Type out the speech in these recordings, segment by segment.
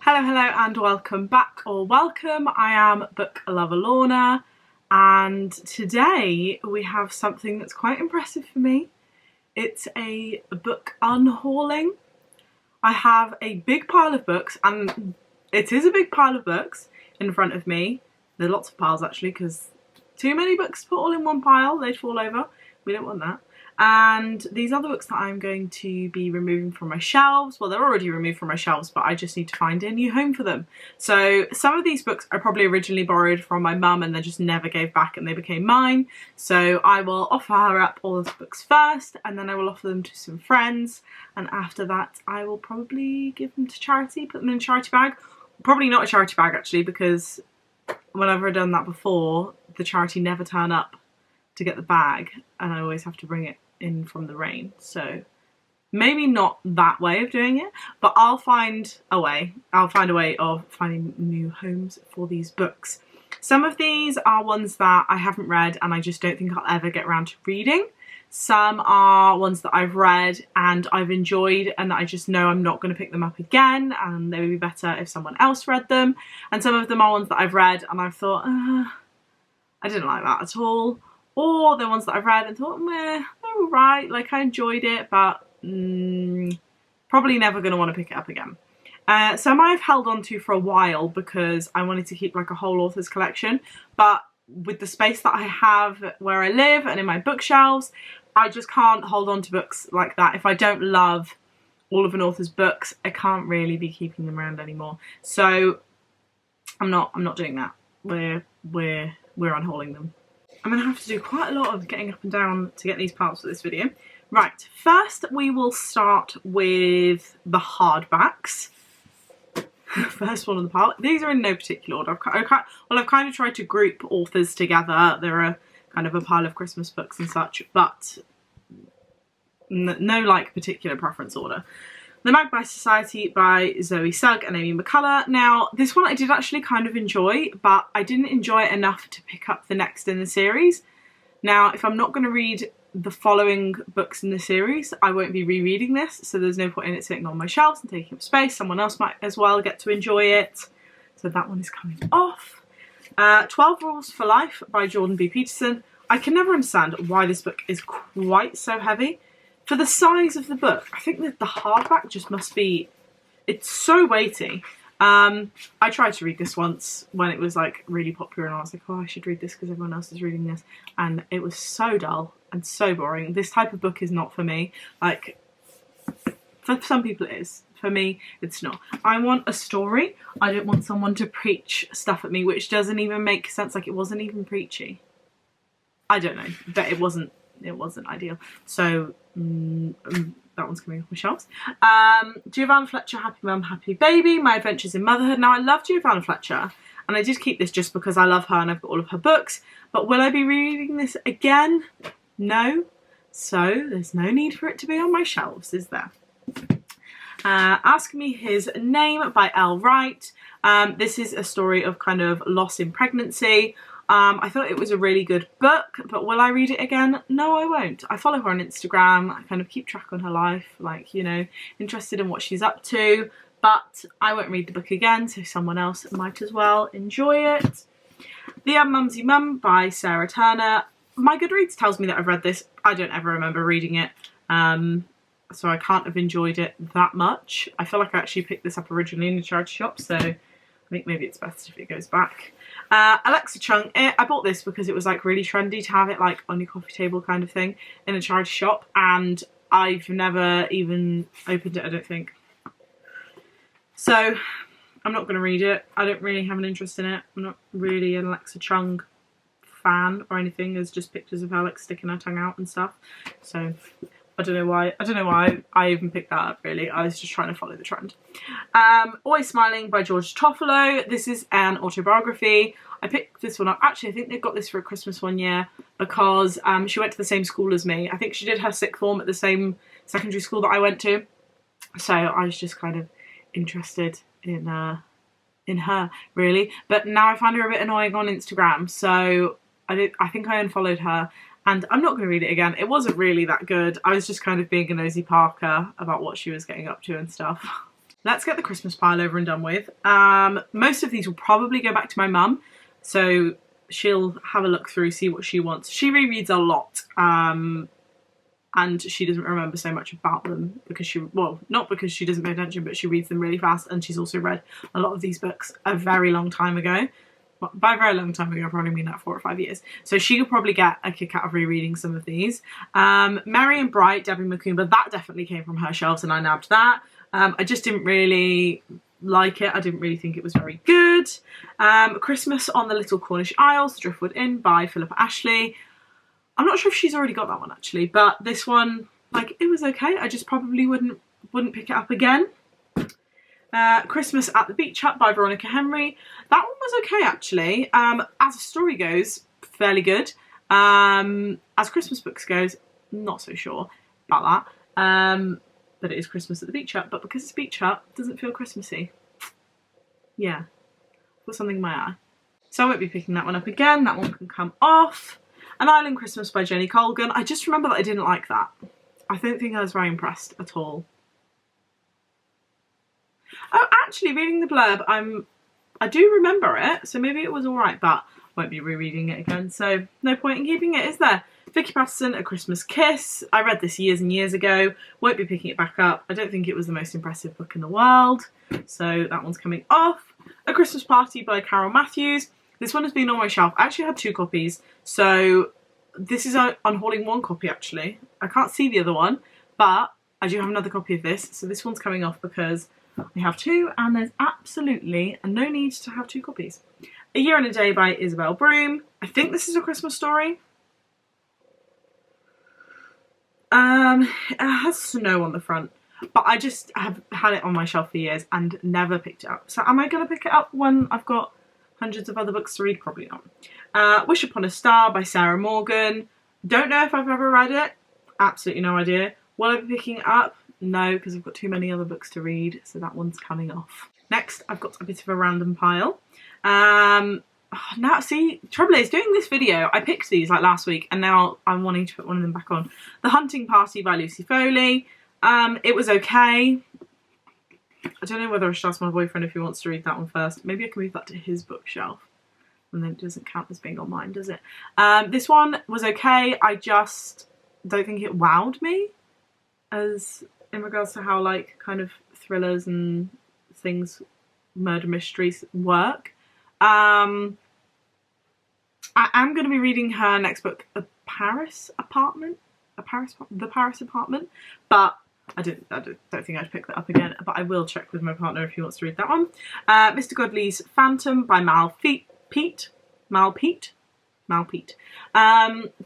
Hello and welcome back, or welcome. I am book lover Lorna, and today we have something that's quite impressive for me. It's a book unhauling. I have a big pile of books, and it is a big pile of books in front of me. There are lots of piles actually, because too many books to put all in one pile, they'd fall over. We don't want that. And these other books that I'm going to be removing from my shelves, well, they're already removed from my shelves, but I just need to find a new home for them. So some of these books I probably originally borrowed from my mum and then just never gave back and they became mine. So I will offer her up all the books first, and then I will offer them to some friends. And after that, I will probably give them to charity, put them in a charity bag. Probably not a charity bag actually, because whenever I've done that before, the charity never turn up to get the bag and I always have to bring it in from the rain. So maybe not that way of doing it, but I'll find a way. I'll find a way of finding new homes for these books. Some of these are ones that I haven't read and I just don't think I'll ever get around to reading. Some are ones that I've read and I've enjoyed and I just know I'm not going to pick them up again, and they would be better if someone else read them. And some of them are ones that I've read and I've thought, I didn't like that at all. Or they're ones that I've read and thought, meh, they're alright, like I enjoyed it, but probably never going to want to pick it up again. Some I've held on to for a while because I wanted to keep like a whole author's collection, but with the space that I have where I live and in my bookshelves, I just can't hold on to books like that. If I don't love all of an author's books, I can't really be keeping them around anymore. So I'm not doing that. We're unhauling them. I'm going to have to do quite a lot of getting up and down to get these parts for this video. Right, first we will start with the hardbacks. First one on the pile. These are in no particular order. I've kind of tried to group authors together. There are kind of a pile of Christmas books and such, but no like particular preference order. The Magpie Society by Zoe Sugg and Amy McCullough. Now, this one I did actually kind of enjoy, but I didn't enjoy it enough to pick up the next in the series. Now, if I'm not going to read the following books in the series, I won't be rereading this, so there's no point in it sitting on my shelves and taking up space. Someone else might as well get to enjoy it. So that one is coming off. 12 Rules for Life by Jordan B. Peterson. I can never understand why this book is quite so heavy. For the size of the book, I think that the hardback just must be, it's so weighty. I tried to read this once when it was like really popular and I was like, oh, I should read this because everyone else is reading this. And it was so dull and so boring. This type of book is not for me. Like, for some people it is. For me, it's not. I want a story. I don't want someone to preach stuff at me, which doesn't even make sense. Like, it wasn't even preachy. I don't know, but it wasn't ideal. So that one's coming off my shelves. Giovanna Fletcher, Happy Mum, Happy Baby, My Adventures in Motherhood. Now, I love Giovanna Fletcher and I did keep this just because I love her and I've got all of her books, but will I be reading this again? No. So there's no need for it to be on my shelves, is there? Ask Me His Name by Elle Wright. This is a story of kind of loss in pregnancy. I thought it was a really good book, but will I read it again? No, I won't. I follow her on Instagram. I kind of keep track on her life, like, you know, interested in what she's up to, but I won't read the book again, so someone else might as well enjoy it. The Mumsy Mum by Sarah Turner. My Goodreads tells me that I've read this. I don't ever remember reading it, so I can't have enjoyed it that much. I feel like I actually picked this up originally in the charity shop, so I think maybe it's best if it goes back. Alexa Chung. I bought this because it was like really trendy to have it like on your coffee table kind of thing in a charity shop, and I've never even opened it, I don't think. So I'm not going to read it. I don't really have an interest in it. I'm not really an Alexa Chung fan or anything. There's just pictures of her like sticking her tongue out and stuff. So I don't know why I even picked that up, really. I was just trying to follow the trend. Always Smiling by George Toffolo. This is an autobiography. I picked this one up. Actually, I think they got this for a Christmas one year because she went to the same school as me. I think she did her sixth form at the same secondary school that I went to. So I was just kind of interested in her, really. But now I find her a bit annoying on Instagram. So I think I unfollowed her. And I'm not going to read it again. It wasn't really that good. I was just kind of being a nosy Parker about what she was getting up to and stuff. let's get the Christmas pile over and done with. Most of these will probably go back to my mum, so she'll have a look through, see what she wants. She rereads a lot, and she doesn't remember so much about them because not because she doesn't pay attention, but she reads them really fast, and she's also read a lot of these books a very long time ago. By a very long time ago, I probably mean like 4 or 5 years. So she could probably get a kick out of rereading some of these. Merry and Bright, Debbie McCoomber, that definitely came from her shelves and I nabbed that. I just didn't really like it. I didn't really think it was very good. Christmas on the Little Cornish Isles, Driftwood Inn by Philippa Ashley. I'm not sure if she's already got that one actually, but this one, like, it was okay. I just probably wouldn't pick it up again. Christmas at the Beach Hut by Veronica Henry. That one was okay actually. As a story goes, fairly good. As Christmas books goes, not so sure about that. But it is Christmas at the Beach Hut, but because it's Beach Hut, it doesn't feel Christmassy. Yeah, got something in my eye. So I won't be picking that one up again. That one can come off. An Island Christmas by Jenny Colgan. I just remember that I didn't like that. I don't think I was very impressed at all. Oh, actually, reading the blurb, I do remember it, so maybe it was alright, but I won't be rereading it again, so no point in keeping it, is there? Vicky Patterson, A Christmas Kiss. I read this years and years ago. Won't be picking it back up. I don't think it was the most impressive book in the world, so that one's coming off. A Christmas Party by Carroll Matthews. This one has been on my shelf. I actually had 2 copies, so this is unhauling 1 copy actually. I can't see the other one, but I do have another copy of this, so this one's coming off because we have 2 and there's absolutely no need to have 2 copies. A Year and a Day by Isabel Broom. I think this is a Christmas story. It has snow on the front, but I just have had it on my shelf for years and never picked it up. So am I going to pick it up when I've got hundreds of other books to read? Probably not. Wish Upon a Star by Sarah Morgan. Don't know if I've ever read it. Absolutely no idea. Will I be picking it up? No, because I've got too many other books to read, so that one's coming off. Next, I've got a bit of a random pile. Now, see, trouble is, doing this video, I picked these like last week, and now I'm wanting to put one of them back on. The Hunting Party by Lucy Foley. It was okay. I don't know whether I should ask my boyfriend if he wants to read that one first. Maybe I can move that to his bookshelf, and then it doesn't count as being on mine, does it? This one was okay. I just don't think it wowed me as in regards to how, like, kind of thrillers and things, murder mysteries work. I am going to be reading her next book, The Paris Apartment, but I don't think I'd pick that up again, but I will check with my partner if he wants to read that one. Mr. Godley's Phantom by Mal Peet.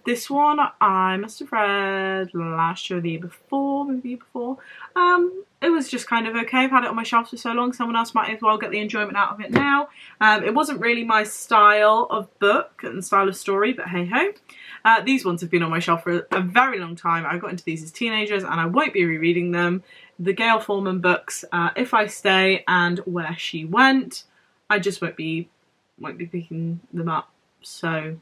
This one I must have read last year or the year before, maybe the year before. It was just kind of okay. I've had it on my shelf for so long, someone else might as well get the enjoyment out of it now. It wasn't really my style of book and style of story, but hey ho. These ones have been on my shelf for a very long time. I got into these as teenagers and I won't be rereading them. The Gail Forman books, If I Stay and Where She Went. I just won't be picking them up, so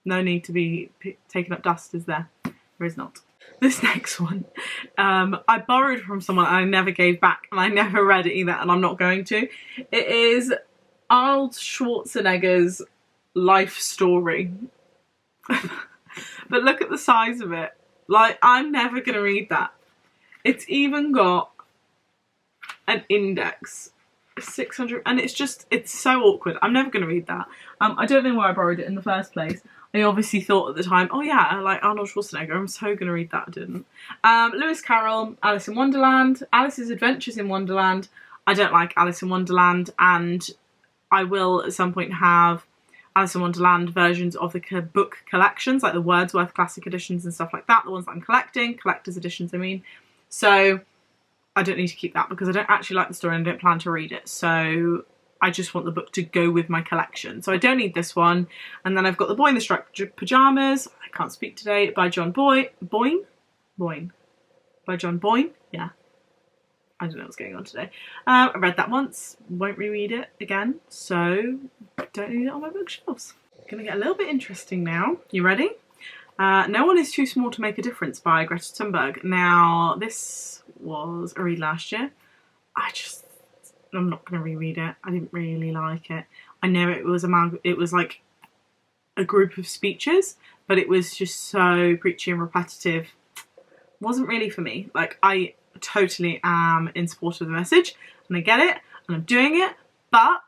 no need to be taking up dust, is there? There is not. This next one, I borrowed from someone and I never gave back, and I never read it either, and I'm not going to. It is Arnold Schwarzenegger's life story. But look at the size of it. Like, I'm never going to read that. It's even got an index. 600, and it's so awkward. I'm never going to read that. I don't know why I borrowed it in the first place. I obviously thought at the time, oh yeah, I like Arnold Schwarzenegger, I'm so going to read that. I didn't. Lewis Carroll, Alice in Wonderland. Alice's Adventures in Wonderland. I don't like Alice in Wonderland, and I will at some point have Alice in Wonderland versions of the book collections, like the Wordsworth classic editions and stuff like that, the ones that I'm collecting, collector's editions I mean. So I don't need to keep that because I don't actually like the story and I don't plan to read it. So I just want the book to go with my collection. So I don't need this one. And then I've got The Boy in the Striped Pyjamas. I can't speak today. By John Boyne. By John Boyne. Yeah. I don't know what's going on today. I read that once. Won't reread it again. So don't need it on my bookshelves. Gonna get a little bit interesting now. You ready? No One is Too Small to Make a Difference by Greta Timberg. Now, this was a read last year. I'm not going to reread it. I didn't really like it. I know it was like a group of speeches, but it was just so preachy and repetitive. Wasn't really for me. Like, I totally am in support of the message, and I get it, and I'm doing it, but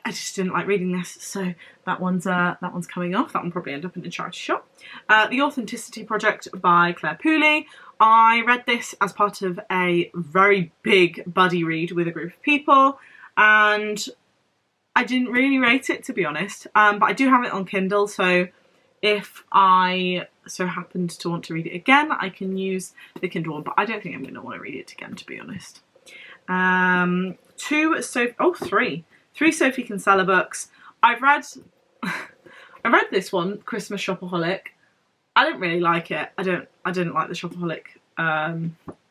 I just didn't like reading this, so that one's coming off. That one probably end up in the charity shop. The Authenticity Project by Claire Pooley. I read this as part of a very big buddy read with a group of people, and I didn't really rate it, to be honest, but I do have it on Kindle, so if I so happened to want to read it again, I can use the Kindle one, but I don't think I'm going to want to read it again, to be honest. Three Sophie Kinsella books. I read this one, Christmas Shopaholic. I didn't really like it. I didn't like the Shopaholic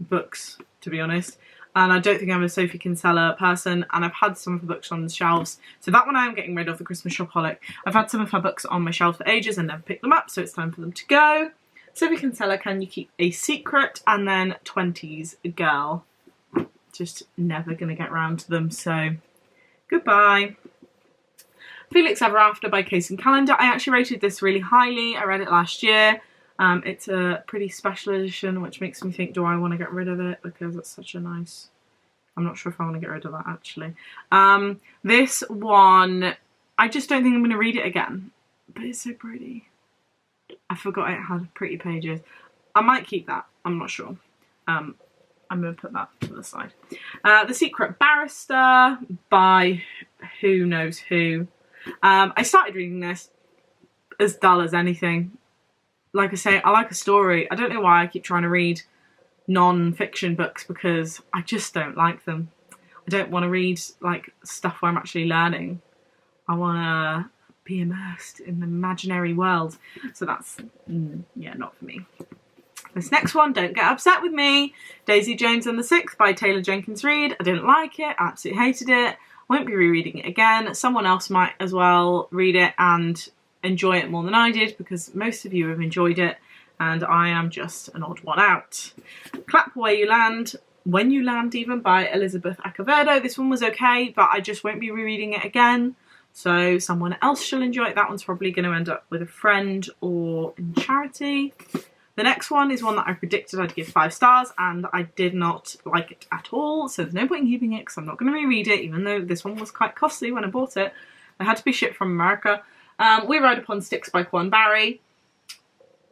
books, to be honest. And I don't think I'm a Sophie Kinsella person, and I've had some of her books on the shelves. So that one I am getting rid of, the Christmas Shopaholic. I've had some of her books on my shelf for ages and never picked them up, so it's time for them to go. Sophie Kinsella, Can You Keep a Secret? And then 20s Girl. Just never going to get round to them, so goodbye. Felix Ever After by Case and Calendar. I actually rated this really highly. I read it last year. It's a pretty special edition, which makes me think, do I want to get rid of it? Because it's such a nice... I'm not sure if I want to get rid of that, actually. This one, I just don't think I'm going to read it again. But it's so pretty. I forgot it had pretty pages. I might keep that. I'm not sure. I'm going to put that to the side. The Secret Barrister by who knows who. I started reading this as dull as anything. Like I say, I like a story. I don't know why I keep trying to read non-fiction books, because I just don't like them. I don't want to read like stuff where I'm actually learning. I want to be immersed in the imaginary world. So that's, yeah, not for me. This next one, Don't Get Upset With Me, Daisy Jones and the Sixth by Taylor Jenkins Reid. I didn't like it, absolutely hated it. Won't be rereading it again. Someone else might as well read it and enjoy it more than I did, because most of you have enjoyed it and I am just an odd one out. Clap Where You Land, When You Land even, by Elizabeth Acevedo. This one was okay, but I just won't be rereading it again, so someone else shall enjoy it. That one's probably going to end up with a friend or in charity. The next one is one that I predicted I'd give 5 stars, and I did not like it at all, so there's no point in keeping it because I'm not going to reread it, even though this one was quite costly when I bought it. It had to be shipped from America. We Ride Upon Sticks by Quan Barry.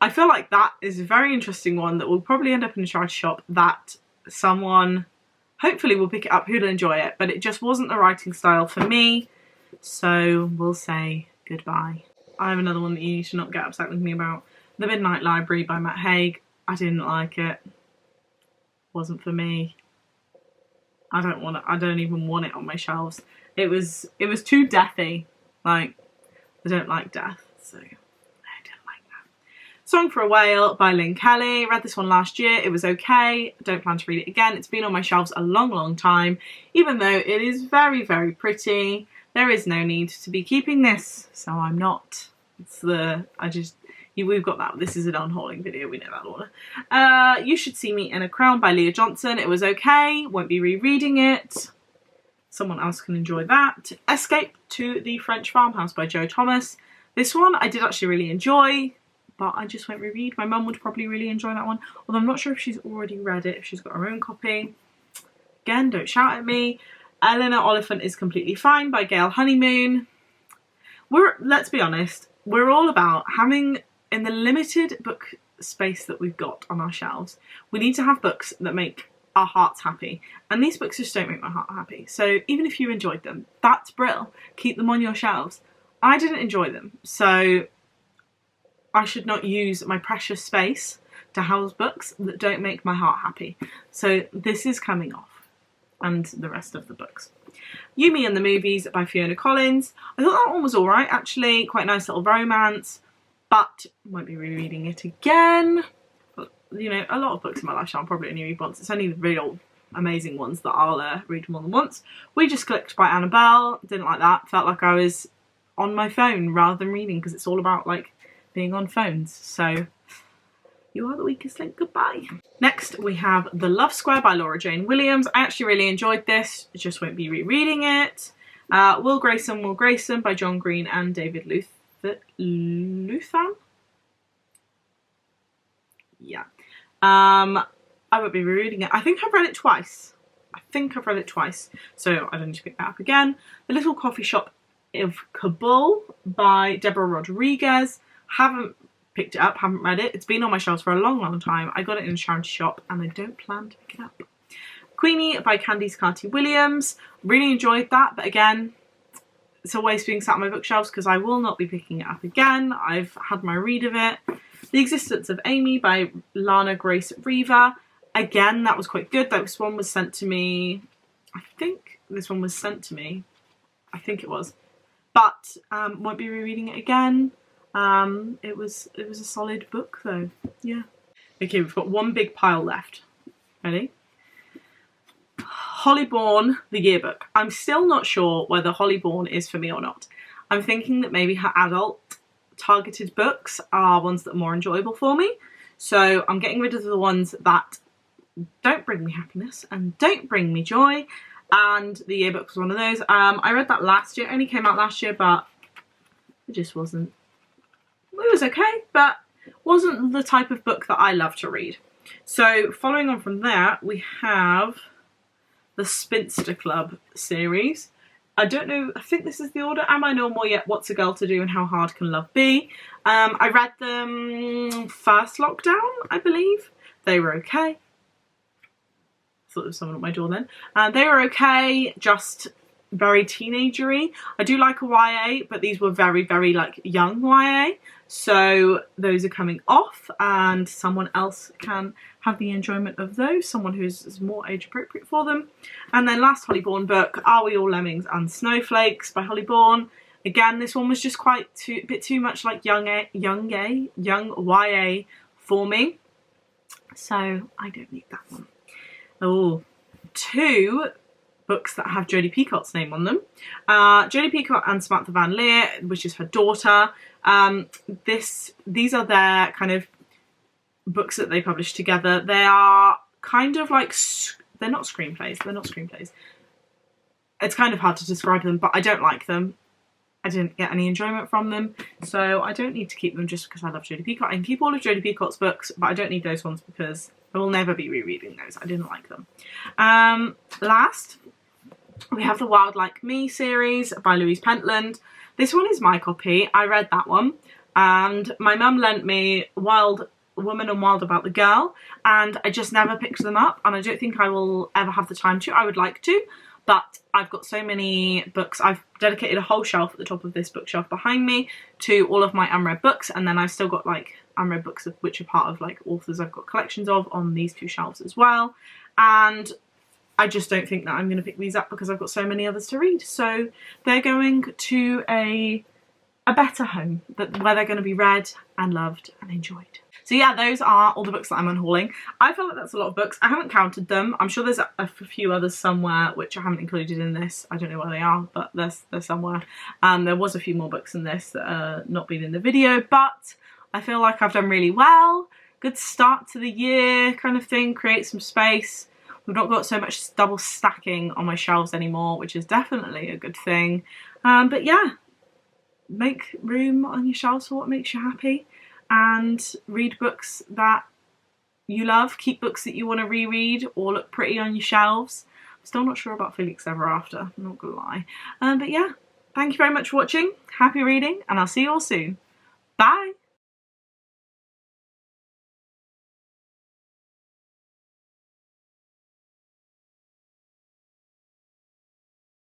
I feel like that is a very interesting one that will probably end up in a charity shop, that someone hopefully will pick it up who'll enjoy it, but it just wasn't the writing style for me, so we'll say goodbye. I have another one that you need to not get upset with me about. The Midnight Library by Matt Haig. I didn't like it. Wasn't for me. I don't even want it on my shelves. It was too deathy. Like, I don't like death, so I didn't like that. Song for a Whale by Lynn Kelly. Read this one last year. It was okay. I don't plan to read it again. It's been on my shelves a long, long time. Even though it is very, very pretty, there is no need to be keeping this, so I'm not. We've got that. This is an unhauling video, we know that, Lorna. You Should See Me in a Crown by Leah Johnson. It was okay. Won't be rereading it. Someone else can enjoy that. Escape to the French Farmhouse by Jo Thomas. This one I did actually really enjoy, but I just won't reread. My mum would probably really enjoy that one, although I'm not sure if she's already read it, if she's got her own copy. Again, don't shout at me. Eleanor Oliphant is Completely Fine by Gail Honeymoon. Let's be honest, we're all about having, in the limited book space that we've got on our shelves, we need to have books that make our hearts happy, and these books just don't make my heart happy. So even if you enjoyed them, that's brill. Keep them on your shelves. I didn't enjoy them, so I should not use my precious space to house books that don't make my heart happy. So this is coming off, and the rest of the books. You, Me and the Movies by Fiona Collins. I thought that one was alright, actually. Quite a nice little romance, but won't be rereading it again. But, you know, a lot of books in my lifetime I'll probably only read once. It's only the real amazing ones that I'll read more than once. We Just Clicked by Annabelle. Didn't like that. Felt like I was on my phone rather than reading, because it's all about, like, being on phones. So You Are the Weakest Link, goodbye. Next we have The Love Square by Laura Jane Williams. I actually really enjoyed this, just won't be rereading it. Will Grayson by John Green and David Luthan? Yeah. I won't be rereading it. I think I've read it twice. So I don't need to pick that up again. The Little Coffee Shop of Kabul by Deborah Rodriguez. Haven't picked it up, haven't read it. It's been on my shelves for a long time. I got it in a charity shop and I don't plan to pick it up. Queenie by Candice Carty-Williams. Really enjoyed that, but again, it's always being sat on my bookshelves because I will not be picking it up again. I've had my read of it. The Existence of Amy by Lana Grace Reaver. Again, that was quite good. This one was sent to me. I think it was. But won't be rereading it again. It was a solid book though. Yeah. Okay, we've got one big pile left. Ready? Hollyborn, the yearbook. I'm still not sure whether Hollyborn is for me or not. I'm thinking that maybe her adult targeted books are ones that are more enjoyable for me. So I'm getting rid of the ones that don't bring me happiness and don't bring me joy. And the yearbook was one of those. I read that last year. It only came out last year, but it just wasn't. It was okay, but wasn't the type of book that I love to read. So following on from there, we have the Spinster Club series. I don't know, I think this is the order. Am I Normal Yet? What's a Girl to Do and How Hard Can Love Be? I read them first lockdown, I believe. They were okay. I thought there was someone at my door then. They were okay, just very teenagery. I do like a YA, but these were very, very like young YA. So those are coming off and someone else can have the enjoyment of those, someone who's more age appropriate for them. And then last Hollyborn book, Are We All Lemmings and Snowflakes by Hollyborn. Again, this one was just quite a bit too much like young YA for me. So I don't need that one. Oh, two books that have Jodie Peacott's name on them. Jodie Peacott and Samantha Van Leer, which is her daughter. These are their kind of books that they publish together. They are kind of like, they're not screenplays. It's kind of hard to describe them, but I don't like them. I didn't get any enjoyment from them, so I don't need to keep them just because I love Jodie Peacott. I can keep all of Jodie Peacott's books, but I don't need those ones because I will never be rereading those. I didn't like them. Last, we have the Wild Like Me series by Louise Pentland. This one is my copy. I read that one, and my mum lent me Wild Woman and Wild About the Girl, and I just never picked them up, and I don't think I will ever have the time to. I would like to, but I've got so many books. I've dedicated a whole shelf at the top of this bookshelf behind me to all of my unread books, and then I've still got like unread books which are part of like authors I've got collections of on these two shelves as well. And I just don't think that I'm going to pick these up because I've got so many others to read. So they're going to a better home where they're going to be read and loved and enjoyed. So yeah, those are all the books that I'm unhauling. I feel like that's a lot of books. I haven't counted them. I'm sure there's a few others somewhere which I haven't included in this. I don't know where they are, but they're somewhere. There was a few more books in this that are not been in the video, but I feel like I've done really well. Good start to the year kind of thing. Create some space. We've not got so much double stacking on my shelves anymore, which is definitely a good thing. But yeah, make room on your shelves for what makes you happy. And read books that you love. Keep books that you want to reread or look pretty on your shelves. I'm still not sure about Felix Ever After, I'm not gonna lie. But yeah, thank you very much for watching. Happy reading, and I'll see you all soon. Bye!